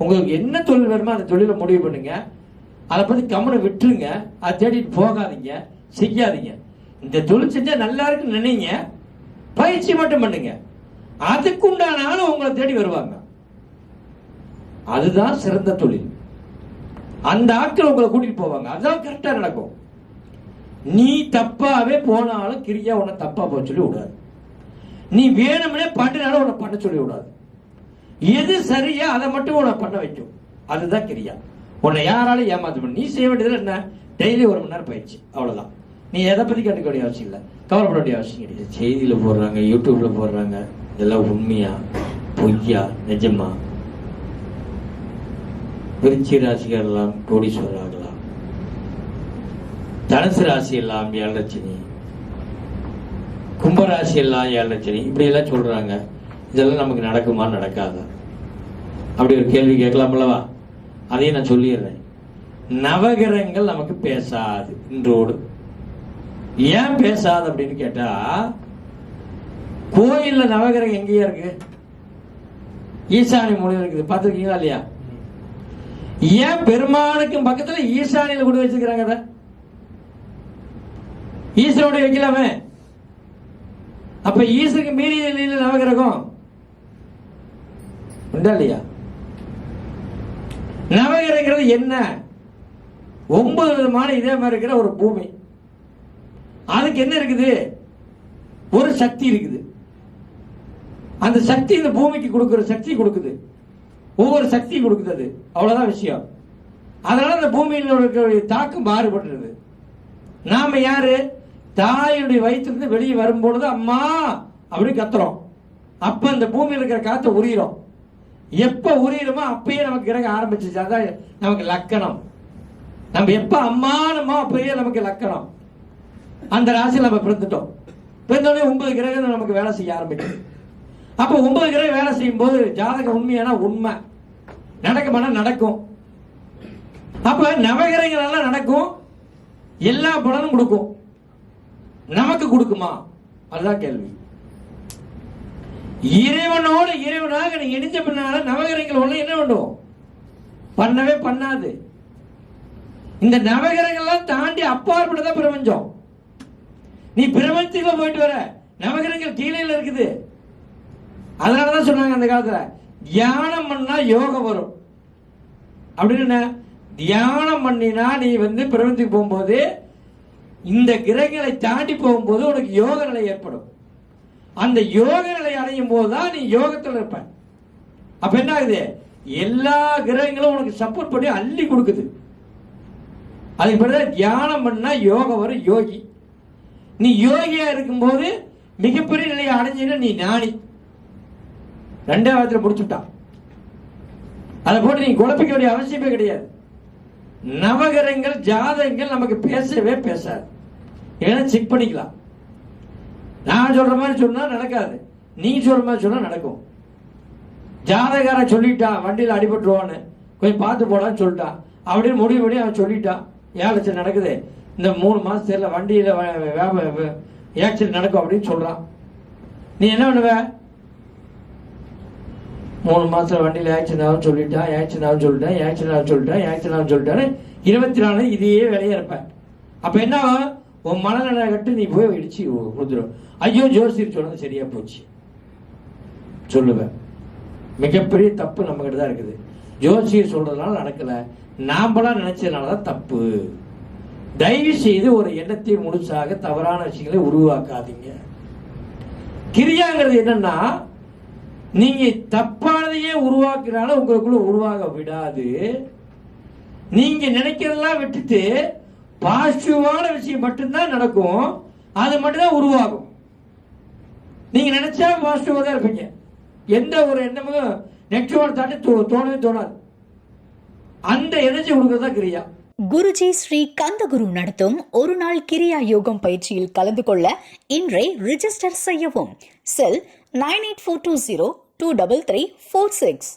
உங்களுக்கு என்ன தொழில் வேணுமோ அந்த தொழிலை முடிவு பண்ணுங்க. அதை பற்றி கம்மனை விட்டுருங்க. அதை தேடிட்டு போகாதீங்க, செய்யாதீங்க. இந்த தொழில் செஞ்சால் நல்லா இருக்குன்னு நினைங்க, பயிற்சி மட்டும் பண்ணுங்க. அதுக்குண்டான ஆளும் உங்களை தேடி வருவாங்க. அதுதான் சிறந்த தொழில். அந்த ஆட்கள் உங்களை கூட்டிட்டு போவாங்க. அதுதான் கரெக்டா நடக்கும். நீ தப்பாவே போனாலும் கிரியா உன்னை தப்பா போக சொல்லி விடாது. நீ வேணும்னே பண்ணினாலும் உன்னை பண்ண சொல்லி விடாது. எது சரியா அதை மட்டும் உன்னை பண்ண வைக்கும். அதுதான் கிரியா. உன்னை யாராலும் ஏமாத்த. நீ செய்ய வேண்டியது என்ன? டெய்லி 1 மணி நேரம் பயிற்சி, அவ்வளவுதான். நீ எதை பத்தி கண்டுக்க வேண்டிய அவசியம் இல்லை, கவலைப்பட வேண்டிய அவசியம் கிடையாது. செய்தியில போடுறாங்க, யூடியூப்ல போடுறாங்க, இதெல்லாம் உண்மையா பொய்யா நிஜமா? விருச்சிக ராசிகள் எல்லாம் கோடீஸ்வரர்களாம், தனுசு ராசி எல்லாம் 7 லட்சணி, கும்பராசி எல்லாம் 7 லட்சணி, இப்படி எல்லாம் சொல்றாங்க. இதெல்லாம் நமக்கு நடக்குமா நடக்காதா? அப்படி ஒரு கேள்வி கேட்கலாமல்லவா? அதையும் நான் சொல்லிடுறேன். நவகிரகங்கள் நமக்கு பேசாது இன்றோடு. ஏன் பேசாது அப்படின்னு கேட்டா, கோயில்ல நவகிரகம் எங்கேயா இருக்கு? ஈசானி மூலையில் இருக்குது, பார்த்துருக்கீங்களா இல்லையா? ஏன் பெருமானுக்கும் பக்கத்துல ஈசானியில கொண்டு வச்சிருக்கிறாங்க? அதை ஈஸ்வரோட வைக்கலாமே. அப்ப ஈஸ்வருக்கு மீறி நவகிரகம் உண்டா இல்லையா? நவகிரகிறது என்ன? 9 விதமான இதே மாதிரி இருக்கிற ஒரு பூமி. அதுக்கு என்ன இருக்குது? ஒரு சக்தி இருக்குது. அந்த சக்தி இந்த பூமிக்கு கொடுக்கிற சக்தி கொடுக்குது. ஒவ்வொரு சக்தி கொடுக்குது. அது அவ்வளவுதான் விஷயம். அதனால அந்த பூமியில் இருக்கிற தாக்கம் மாறுபடுறது. நாம யாரு? தாயுடைய வயிற்றிலிருந்து வெளியே வரும்பொழுது அம்மா அப்படி கத்துறோம். அப்ப அந்த பூமியில் இருக்கிற காற்றை உரியிறோம். எப்ப உரியிறோமோ அப்பயே நமக்கு கிரகம் ஆரம்பிச்சிச்சு. அதான் நமக்கு லக்கணம். நம்ம எப்ப அம்மானமோ அப்பயே நமக்கு லக்கணம். அந்த ராசியில் நம்ம பிறந்துட்டோம். பிறந்தோடனே 9 கிரகம் நமக்கு வேலை செய்ய ஆரம்பிக்கும். அப்ப 9 கிரகம் வேலை செய்யும் போது ஜாதகம் உண்மையான உண்மை, நடக்குமானா நடக்கும். அப்ப நவகிரகங்கள் எல்லாம் நடக்கும், எல்லா பலனும் கொடுக்கும். நமக்கு கொடுக்குமா? அதுதான் கேள்வி. இறைவனோடு இறைவனாக நீ இணைஞ்ச பின்னால நவகிரகங்கள் ஒண்ணு என்ன பண்ணும்? பண்ணவே பண்ணாது. இந்த நவகிரகங்கள்லாம் தாண்டி அப்பாற்பட்டதான் பிரபஞ்சம். நீ பிரபஞ்சத்துக்கு போயிட்டு வர, நவகிரகங்கள் கீழே இருக்குது. அதனாலதான் சொன்னாங்க அந்த காலத்துல, தியானம் பண்ணா யோகம் வரும் அப்படின்னு. தியானம் பண்ணினா நீ பிரபஞ்சத்துக்கு போகும்போது இந்த கிரகங்களை தாண்டி போகும்போது உனக்கு யோக நிலை ஏற்படும். அந்த யோக நிலை அடையும் போதுதான் நீ யோகத்தில் இருப்ப. அப்ப என்ன ஆகுது? எல்லா கிரகங்களும் உனக்கு சப்போர்ட் பண்ணி அள்ளி கொடுக்குது. அதுக்கு பிறகு தியானம் பண்ணா யோகம் வரும், யோகி. நீ யோகியா இருக்கும்போது மிகப்பெரிய நிலையை அடைஞ்சினா நீ ஞானி. 2வது முடிச்சுட்டான். அதை போட்டு நீ குழப்பிக்க வேண்டிய அவசியமே கிடையாது. நவகிரகங்கள் ஜாதகங்கள் நமக்கு பேசவே பேசாது. ஏன்னா செக் பண்ணிக்கலாம். நான் சொல்ற மாதிரி சொன்னா நடக்காது, நீ சொல்ற மாதிரி சொன்னா நடக்கும். ஜாதகார சொல்லிட்டான் வண்டியில் அடிபட்டுருவான்னு, கொஞ்சம் பார்த்து போடான்னு சொல்லிட்டான். அப்படின்னு முடிவு பண்ணி அவன் சொல்லிட்டான். 7 லட்சம் நடக்குது இந்த 3 மாசத்துல, வண்டியில ஆக்சிடென்ட் நடக்கும் அப்படின்னு சொல்றான். நீ என்ன பண்ணுவ? 3 மாசத்துல வண்டியில ஆக்சிடென்ட் ஆகும் சொல்லிட்டான், ஆக்சிடென்ட் ஆகும் சொல்லிட்டான், ஆக்சிடென்ட் ஆகும் சொல்லிட்டான், ஆக்சிடென்ட் ஆகும் சொல்லிட்டான்னு 24 இதே வேலையா இருப்ப. அப்ப என்ன உன் மனநல கட்டு நீ போய் இடிச்சு கொடுத்துரும். ஐயோ ஜோசியர் சொன்னது சரியா போச்சு சொல்லுவேன். மிகப்பெரிய தப்பு நம்ம கிட்ட தான் இருக்குது. ஜோசியர் சொல்றதுனால நடக்கல, நாம்பளா நினைச்சதுனாலதான் தப்பு. தயவு செய்து ஒரு எண்ணத்தை முழுசாக தவறான விஷயங்களை உருவாக்காதீங்க. கிரியாங்கிறது என்னன்னா, நீங்க தப்பானதையே உருவாக்குறாலும் உங்களுக்குள்ள உருவாக விடாது. நீங்க நினைக்கிறதெல்லாம் விட்டுட்டு பாசிட்டிவான விஷயம் மட்டும்தான் நடக்கும், அது மட்டும்தான் உருவாகும். நீங்க நினைச்சா பாசிட்டிவா தான் இருப்பீங்க. எந்த ஒரு எண்ணமும் நெகட்டிவான தாண்டி தோணவே தோணாது. அந்த எனர்ஜி கொடுக்கறதா கிரியா. குருஜி ஸ்ரீ கந்தகுரு நடத்தும் ஒரு நாள் கிரியா யோகம் பயிற்சியில் கலந்து கொள்ள இன்றை ரிஜிஸ்டர் செய்யவும். செல் 9842023346.